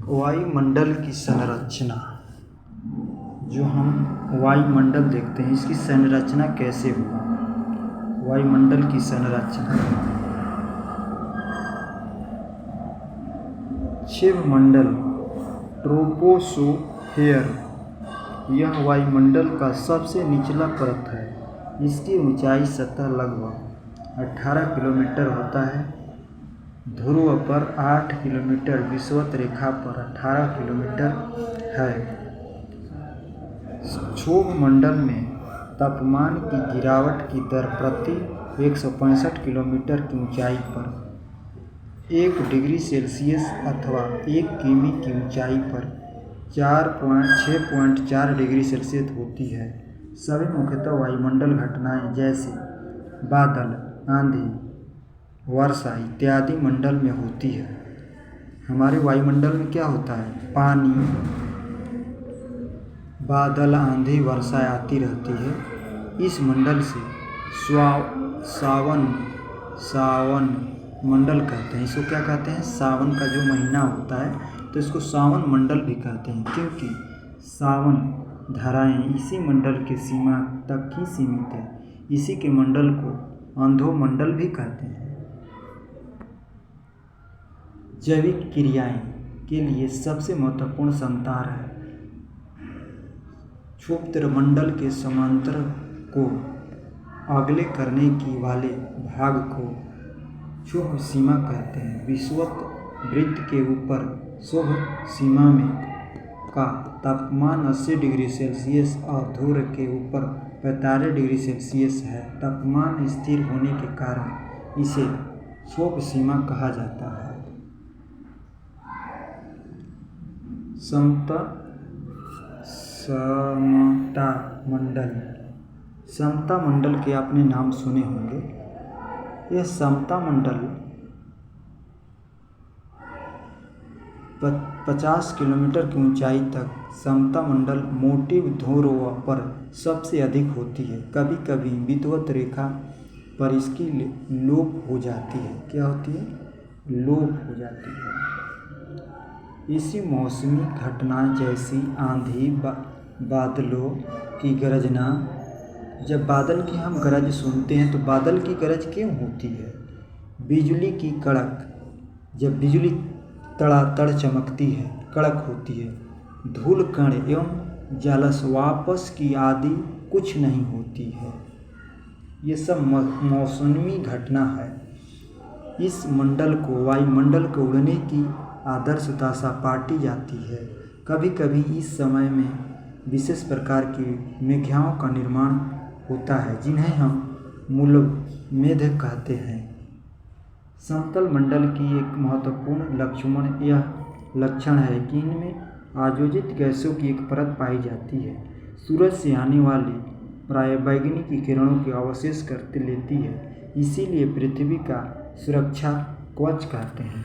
वायुमंडल की संरचना। जो हम वायुमंडल देखते हैं, इसकी संरचना कैसे हुई। वायुमंडल की संरचना। शिवमंडल ट्रोपोस्फेयर, यह वायुमंडल का सबसे निचला परत है। इसकी ऊंचाई सतह लगभग 18 किलोमीटर होता है। ध्रुव पर 8 किलोमीटर, विषुवत रेखा पर 18 किलोमीटर है। क्षोभमंडल में तापमान की गिरावट की दर प्रति 165 किलोमीटर की ऊंचाई पर 1 डिग्री सेल्सियस अथवा 1 किमी की ऊंचाई पर 6.4 डिग्री सेल्सियस होती है। सभी मुख्यतः वायुमंडल घटनाएं जैसे बादल, आंधी, वर्षा इत्यादि मंडल में होती है। हमारे वायुमंडल में क्या होता है? पानी, बादल, आंधी, वर्षा आती रहती है। इस मंडल से सावन मंडल कहते हैं। इसको क्या कहते हैं? सावन का जो महीना होता है तो इसको सावन मंडल भी कहते हैं, क्योंकि सावन धाराएं इसी मंडल के सीमा तक ही सीमित है। इसी के मंडल को अंधोमंडल भी कहते हैं। जैविक क्रियाएं के लिए सबसे महत्वपूर्ण संतार है। क्षोभमंडल के समांतर को अगले करने की वाले भाग को क्षोभ सीमा कहते हैं। विषुवत वृत्त के ऊपर क्षोभ सीमा में का तापमान 80 डिग्री सेल्सियस और ध्रुव के ऊपर 45 डिग्री सेल्सियस है। तापमान स्थिर होने के कारण इसे क्षोभ सीमा कहा जाता है। समता मंडल। समता मंडल के आपने नाम सुने होंगे। यह समता मंडल 50 किलोमीटर की ऊंचाई तक समता मंडल मोटे ध्रुव पर सबसे अधिक होती है। कभी कभी विषुवत रेखा पर इसकी लोप हो जाती है। क्या होती है? लोप हो जाती है। इसी मौसमी घटनाएं जैसी आंधी, बादलों की गरजना। जब बादल की हम गरज सुनते हैं तो बादल की गरज क्यों होती है? बिजली की कड़क, जब बिजली तड़ातड़ चमकती है, कड़क होती है। धूल कण एवं जलवाष्प की आदि कुछ नहीं होती है। ये सब मौसमी घटना है। इस मंडल को वायुमंडल को उड़ने की आदर्श दशा पाटी जाती है। कभी कभी इस समय में विशेष प्रकार की मेघाओं का निर्माण होता है, जिन्हें हम मूलमेघ कहते हैं। समतल मंडल की एक महत्वपूर्ण लक्षण है कि इनमें आयोजित गैसों की एक परत पाई जाती है। सूरज से आने वाली पराबैंगनी की किरणों के अवशेष करते लेती है। इसीलिए पृथ्वी का सुरक्षा कवच कहते हैं।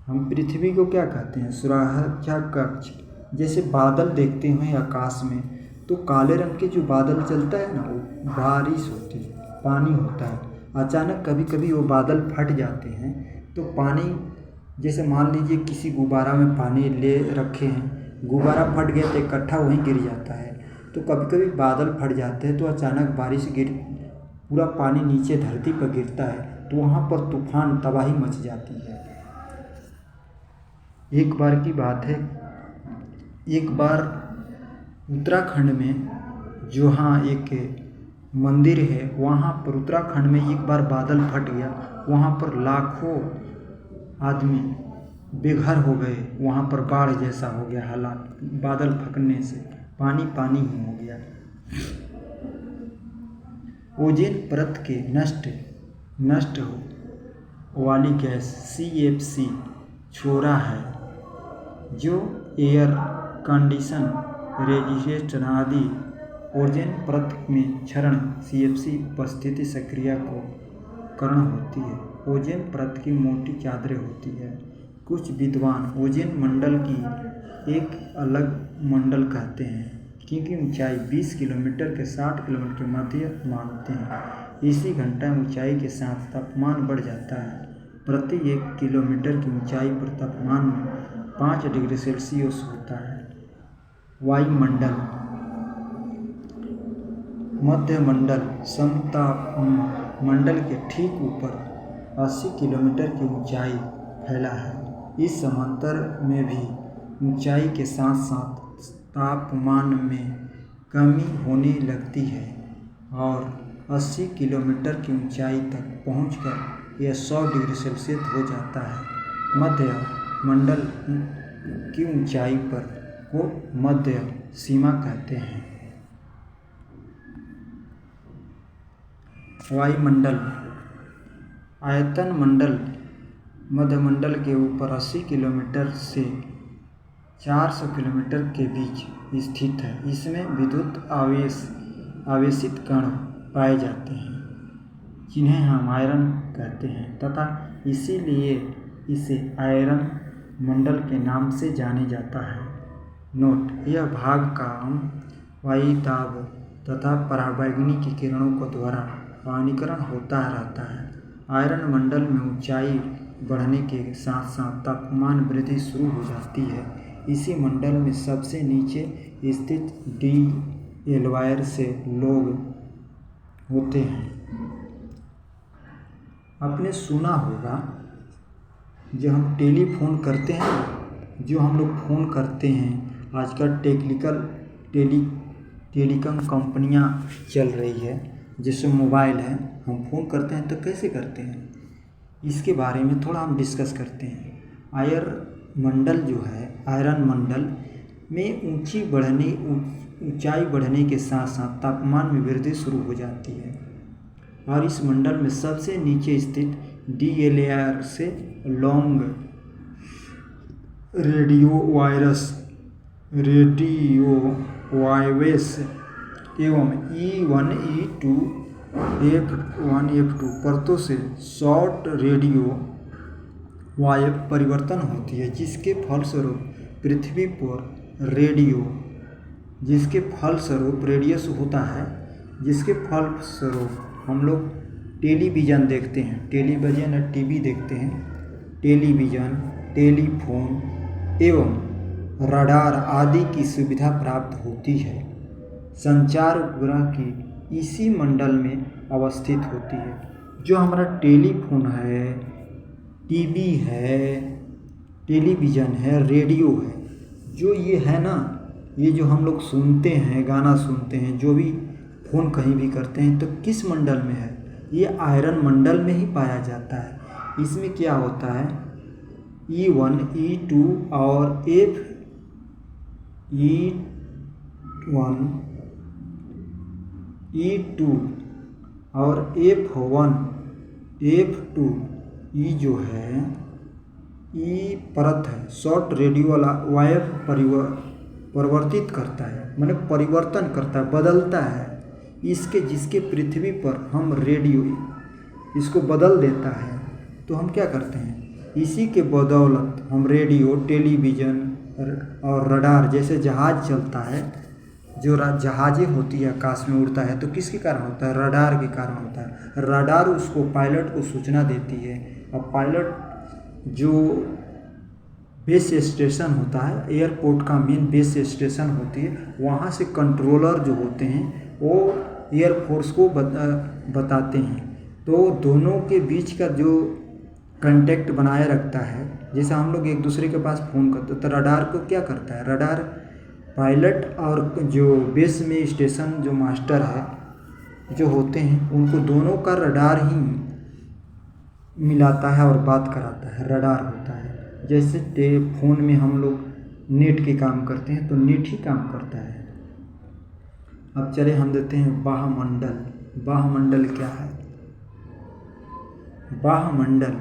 हम पृथ्वी को क्या कहते हैं? सुरक्षा कवच। जैसे बादल देखते हैं आकाश में, तो काले रंग के जो बादल चलता है ना, वो बारिश होती है, पानी होता है। अचानक कभी कभी वो बादल फट जाते हैं तो पानी, जैसे मान लीजिए किसी गुब्बारा में पानी ले रखे हैं, गुब्बारा फट गया तो इकट्ठा वहीं गिर जाता है। तो कभी कभी बादल फट जाते हैं तो अचानक पूरा पानी नीचे धरती पर गिरता है, तो वहाँ पर तूफान, तबाही मच जाती है। एक बार की बात है, एक बार उत्तराखंड में जहाँ एक मंदिर है, वहाँ पर उत्तराखंड में एक बार बादल फट गया। वहाँ पर लाखों आदमी बेघर हो गए। वहाँ पर बाढ़ जैसा हो गया हालात, बादल फटने से पानी पानी हो गया। ओजोन परत के नष्ट हो वाली गैस CFC छोड़ा है, जो एयर कंडीशन, रेडिएशन आदि ओजोन परत में क्षरण CFC उपस्थिति सक्रिय को कारण होती है। ओजोन परत की मोटी चादरें होती है। कुछ विद्वान ओजोन मंडल की एक अलग मंडल कहते हैं, क्योंकि ऊंचाई 20 किलोमीटर के 60 किलोमीटर के मध्य मानते हैं। इसी घंटा ऊंचाई के साथ तापमान बढ़ जाता है। प्रति 1 किलोमीटर की ऊंचाई पर तापमान में 5 डिग्री सेल्सियस होता है। वायुमंडल, मध्यमंडल समतापमंडल के ठीक ऊपर 80 किलोमीटर की ऊंचाई फैला है। इस समंतर में भी ऊंचाई के साथ साथ तापमान में कमी होने लगती है और 80 किलोमीटर की ऊंचाई तक पहुंचकर यह 100 डिग्री सेल्सियस हो जाता है। मध्य मंडल की ऊंचाई पर को मध्य सीमा कहते हैं। वायुमंडल, आयतन मंडल मध्यमंडल के ऊपर 80 किलोमीटर से 400 किलोमीटर के बीच स्थित है। इसमें विद्युत आवेशित कण पाए जाते हैं जिन्हें हम आयरन कहते हैं तथा इसीलिए इसे आयरन मंडल के नाम से जाने जाता है। नोट: यह भाग काम वायुताप तथा पराबैंगनी की किरणों के द्वारा पानीकरण होता रहता है। आयरन मंडल में ऊंचाई बढ़ने के साथ साथ तापमान वृद्धि शुरू हो जाती है। इसी मंडल में सबसे नीचे स्थित डी एल्वायर से लोग होते हैं। आपने सुना होगा जो हम टेलीफोन करते हैं, जो हम लोग फ़ोन करते हैं आजकल टेलीकॉम कंपनियां चल रही है, जैसे मोबाइल है, हम फ़ोन करते हैं तो कैसे करते हैं, इसके बारे में थोड़ा हम डिस्कस करते हैं। आयरन मंडल में ऊंचाई बढ़ने के साथ साथ तापमान में वृद्धि शुरू हो जाती है और इस मंडल में सबसे नीचे स्थित डी एल्वायर से लॉन्ग रेडियो वायर्स एवं E1 E2 F1 F2 परतों से शॉर्ट रेडियो वायव परिवर्तन होती है, जिसके फलस्वरूप पृथ्वी पर रेडियस होता है, जिसके फलस्वरूप हम लोग टेलीविज़न देखते हैं, टेलीविज़न और टीवी देखते हैं, टेलीविज़न, टेलीफोन एवं रडार आदि की सुविधा प्राप्त होती है। संचार उपग्रह की इसी मंडल में अवस्थित होती है। जो हमारा टेलीफोन है, टीवी है, टेलीविज़न है, रेडियो है, जो ये है ना, ये जो हम लोग सुनते हैं, गाना सुनते हैं, जो भी फ़ोन कहीं भी करते हैं, तो किस मंडल में है? ये आयरन मंडल में ही पाया जाता है। इसमें क्या होता है, E1 E2 और E1 E2 और F1 F2 ये जो है ये परत है, शॉर्ट रेडियो वायव परिवर्तित करता है, माने परिवर्तन करता है, बदलता है जिसके पृथ्वी पर हम रेडियो इसको बदल देता है। तो हम क्या करते हैं, इसी के बदौलत हम रेडियो, टेलीविज़न और रडार जैसे जहाज चलता है, जो जहाज़ें होती है आकाश में उड़ता है, तो किसके कारण होता है? रडार के कारण होता है। रडार उसको पायलट को सूचना देती है और पायलट जो बेस स्टेशन होता है, एयरपोर्ट का मेन बेस स्टेशन होती है, वहाँ से कंट्रोलर जो होते हैं वो एयरफोर्स को बताते हैं। तो दोनों के बीच का जो कांटेक्ट बनाए रखता है, जैसे हम लोग एक दूसरे के पास फ़ोन करते हैं, तो रडार को क्या करता है, रडार पायलट और जो बेस में स्टेशन जो मास्टर है जो होते हैं, उनको दोनों का रडार ही मिलाता है और बात कराता है, रडार होता है। जैसे फ़ोन में हम लोग नेट के काम करते हैं, तो नेट ही काम करता है। अब चले हम देते हैं बाह्यमंडल। बाह्यमंडल क्या है? बाह्यमंडल